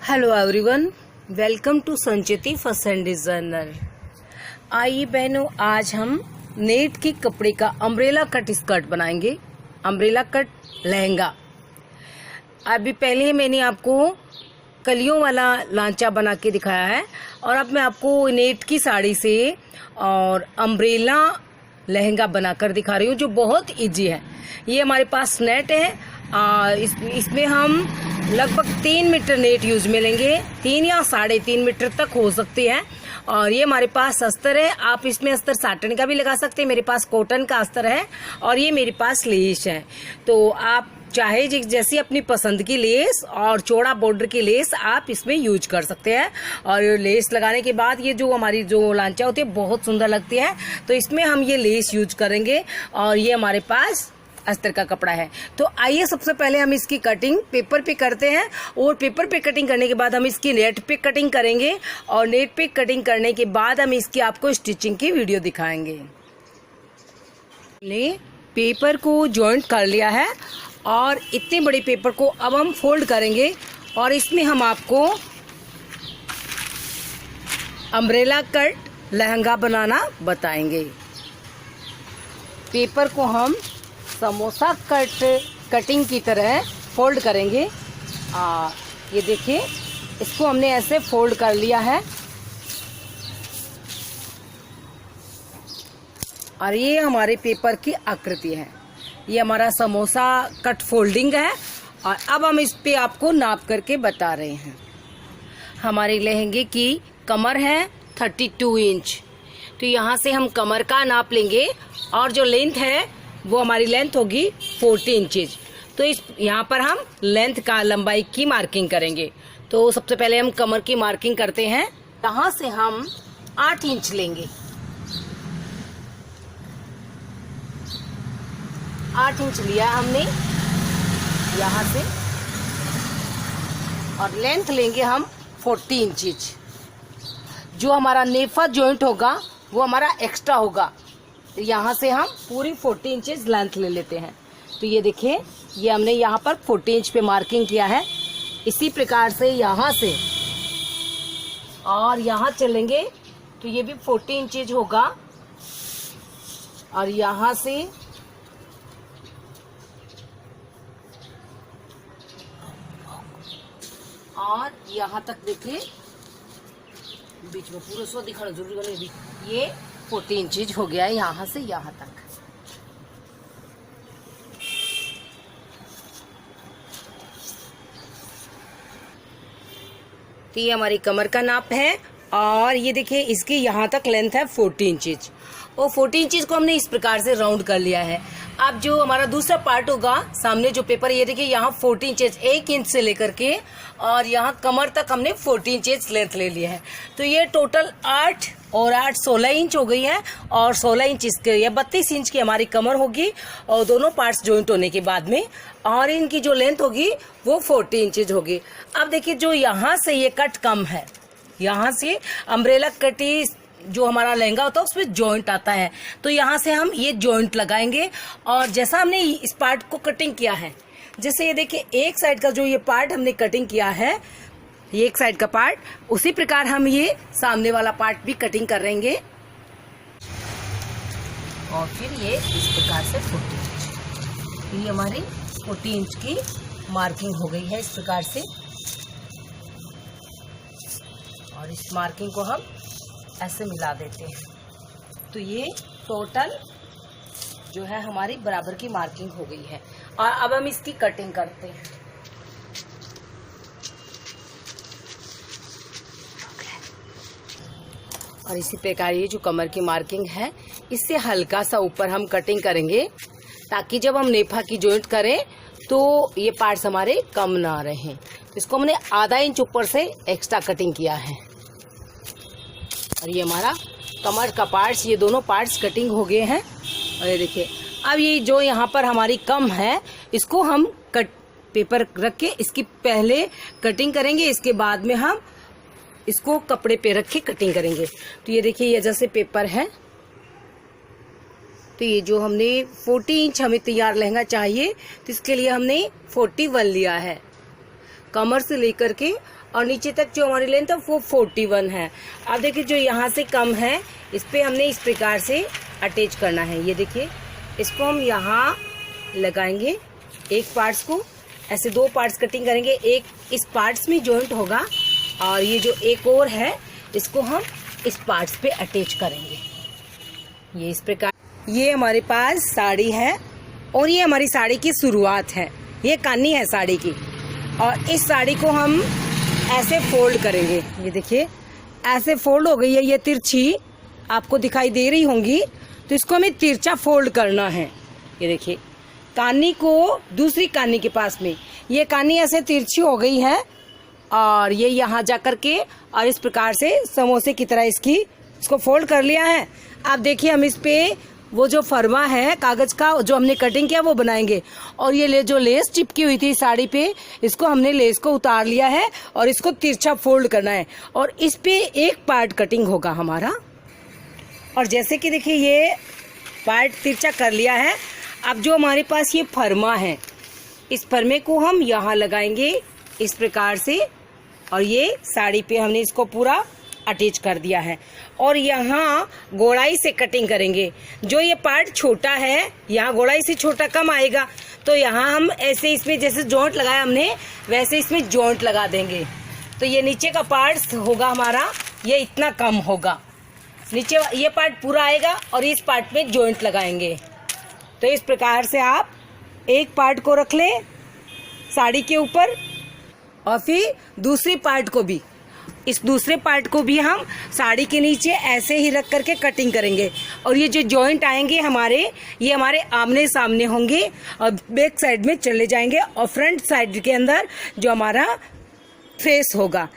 Hello everyone, welcome to Sanchiti fashion designer. आइए बहनों, आज हम नेट की कपड़े का अम्ब्रेला कट स्कर्ट बनाएंगे, अम्ब्रेला कट लहंगा। अभी पहले मैंने आपको कलियों वाला लांचा बना के दिखाया है और अब मैं आपको नेट की साड़ी से और अम्ब्रेला लहंगा बनाकर दिखा रही हूँ, जो बहुत इजी है। ये हमारे पास नेट है, इसमें हम लगभग 3 मीटर नेट यूज में लेंगे, 3 या 3.5 मीटर तक हो सकती है। और ये हमारे पास अस्तर है, आप इसमें अस्तर साटन का भी लगा सकते हैं। मेरे पास कॉटन का अस्तर है और ये मेरे पास लेस है। तो आप चाहे जैसी अपनी पसंद की लेस और चौड़ा बॉर्डर की लेस आप इसमें यूज कर सकते हैं। और लेस लगाने के बाद ये जो हमारी जो लांचा होती है बहुत सुंदर लगती है, तो इसमें हम ये लेस यूज करेंगे। और ये हमारे पास अस्तर का कपड़ा है। तो आइए सबसे पहले हम इसकी कटिंग पेपर पे करते हैं और पेपर पे कटिंग करने के बाद हम इसकी नेट पे कटिंग करेंगे और नेट पे कटिंग करने के बाद हम इसकी आपको स्टिचिंग की वीडियो दिखाएंगे। पेपर को जॉइंट कर लिया है और इतने बड़े पेपर को अब हम फोल्ड करेंगे और इसमें हम आपको अम्ब्रेला कट लहंगा बनाना बताएंगे। पेपर को हम समोसा कटिंग की तरह फोल्ड करेंगे। ये देखिए, इसको हमने ऐसे फोल्ड कर लिया है और ये हमारे पेपर की आकृति है। ये हमारा समोसा कट फोल्डिंग है और अब हम इस पे आपको नाप करके बता रहे हैं। हमारे लहंगे की कमर है 32 इंच, तो यहाँ से हम कमर का नाप लेंगे और जो लेंथ है वो हमारी लेंथ होगी 40 इंचेज। तो इस यहाँ पर हम लेंथ का लंबाई की मार्किंग करेंगे। तो सबसे पहले हम कमर की मार्किंग करते हैं। यहाँ से हम 8 इंच लेंगे, 8 इंच लिया हमने यहाँ से और लेंथ लेंगे हम 40 इंचेज। जो हमारा नेफा जॉइंट होगा वो हमारा एक्स्ट्रा होगा, यहाँ से हम पूरी 40 इंचेस लेंथ ले लेते हैं। तो ये देखिए, ये हमने यहाँ पर 40 इंच पे मार्किंग किया है। इसी प्रकार से यहाँ से और यहाँ चलेंगे तो ये भी 40 इंचेज होगा और यहाँ से और यहाँ तक देखिए, बीच में पूरा सो दिखाना जरूरी बने। ये 40 इंचेज हो गया है यहाँ से यहाँ तक। तो ये हमारी कमर का नाप है और ये देखिए, इसकी यहाँ तक लेंथ है 40 इंचेज और 40 इंचेज को हमने इस प्रकार से राउंड कर लिया है। अब जो हमारा दूसरा पार्ट होगा, सामने जो पेपर, ये देखिए यहाँ 40 इंचेज 1 इंच से लेकर के और यहाँ कमर तक हमने 40 इंचेज लेंथ ले लिया है। तो ये टोटल 8 और 8 16 इंच हो गई है और 16 इंच इसके, ये 32 इंच की हमारी कमर होगी और दोनों पार्ट्स जॉइंट होने के बाद में, और इनकी जो लेंथ होगी वो 40 इंचेज होगी। अब देखिए, जो यहाँ से ये कट कम है, यहाँ से अम्ब्रेला कटी जो हमारा लहंगा होता है उसमें जॉइंट आता है, तो यहाँ से हम ये जॉइंट लगाएंगे। और जैसा हमने इस पार्ट को कटिंग किया है, जैसे ये देखिए एक साइड का जो ये पार्ट हमने कटिंग किया है, ये एक साइड का पार्ट, उसी प्रकार हम ये सामने वाला पार्ट भी कटिंग करेंगे और फिर ये इस प्रकार से 40 इंच, ये हमारी 40 इंच की मार्किंग हो गई है इस प्रकार से। और इस मार्किंग को हम ऐसे मिला देते हैं, तो ये टोटल जो है हमारी बराबर की मार्किंग हो गई है। और अब हम इसकी कटिंग करते हैं। और इसी प्रकार ये जो कमर की मार्किंग है, इससे हल्का सा ऊपर हम कटिंग करेंगे ताकि जब हम नेफा की जॉइंट करें तो ये पार्ट्स हमारे कम ना रहें। तो इसको हमने आधा इंच ऊपर से एक्स्ट्रा कटिंग किया है और ये हमारा कमर का पार्ट्स, ये दोनों पार्ट्स कटिंग हो गए हैं। और ये देखिए, अब ये जो यहाँ पर हमारी कम है, इसको हम कट पेपर रख के इसकी पहले कटिंग करेंगे, इसके बाद में हम इसको कपड़े पे रख के कटिंग करेंगे। तो ये देखिए, ये जैसे पेपर है, तो ये जो हमने 40 इंच हमें तैयार लहंगा चाहिए, तो इसके लिए हमने 41 लिया है। कमर से लेकर के और नीचे तक जो हमारी लेंथ है वो 41 है। अब देखिए जो यहाँ से कम है इस पे हमने इस प्रकार से अटैच करना है। ये देखिए इसको हम यहाँ लगाएंगे, एक पार्ट्स को ऐसे 2 पार्ट्स कटिंग करेंगे, एक इस पार्ट्स में जॉइंट होगा और ये जो एक और है इसको हम इस पार्ट्स पे अटैच करेंगे। ये इस प्रकार, ये हमारे पास साड़ी है और ये हमारी साड़ी की शुरुआत है, ये कानी है साड़ी की। और इस साड़ी को हम ऐसे फोल्ड करेंगे। ये देखिए ऐसे फोल्ड हो गई है, ये तिरछी आपको दिखाई दे रही होंगी, तो इसको हमें तिरछा फोल्ड करना है। ये देखिए कानी को दूसरी कानी के पास में, ये कानी ऐसे तिरछी हो गई है और ये यहाँ जा कर के और इस प्रकार से समोसे की तरह इसको फोल्ड कर लिया है। आप देखिए हम इस पे वो जो फरमा है कागज का जो हमने कटिंग किया वो बनाएंगे। और ये जो लेस चिपकी हुई थी साड़ी पे, इसको हमने लेस को उतार लिया है और इसको तिरछा फोल्ड करना है और इस पे एक पार्ट कटिंग होगा हमारा। और जैसे कि देखिए ये पार्ट तिरछा कर लिया है। अब जो हमारे पास ये फरमा है, इस फरमे को हम यहाँ लगाएंगे इस प्रकार से और ये साड़ी पे हमने इसको पूरा अटैच कर दिया है। और यहाँ गोलाई से कटिंग करेंगे। जो ये पार्ट छोटा है यहाँ गोलाई से छोटा कम आएगा, तो यहाँ हम ऐसे इसमें जैसे जॉइंट लगाया हमने वैसे इसमें जॉइंट लगा देंगे। तो ये नीचे का पार्ट होगा हमारा, ये इतना कम होगा, नीचे ये पार्ट पूरा आएगा और इस पार्ट में जॉइंट लगाएंगे। तो इस प्रकार से आप एक पार्ट को रख लें साड़ी के ऊपर और फिर दूसरी पार्ट को भी, इस दूसरे पार्ट को भी हम साड़ी के नीचे ऐसे ही रख करके कटिंग करेंगे। और ये जो जॉइंट आएंगे हमारे, ये हमारे आमने सामने होंगे और बैक साइड में चले जाएंगे और फ्रंट साइड के अंदर जो हमारा फेस होगा।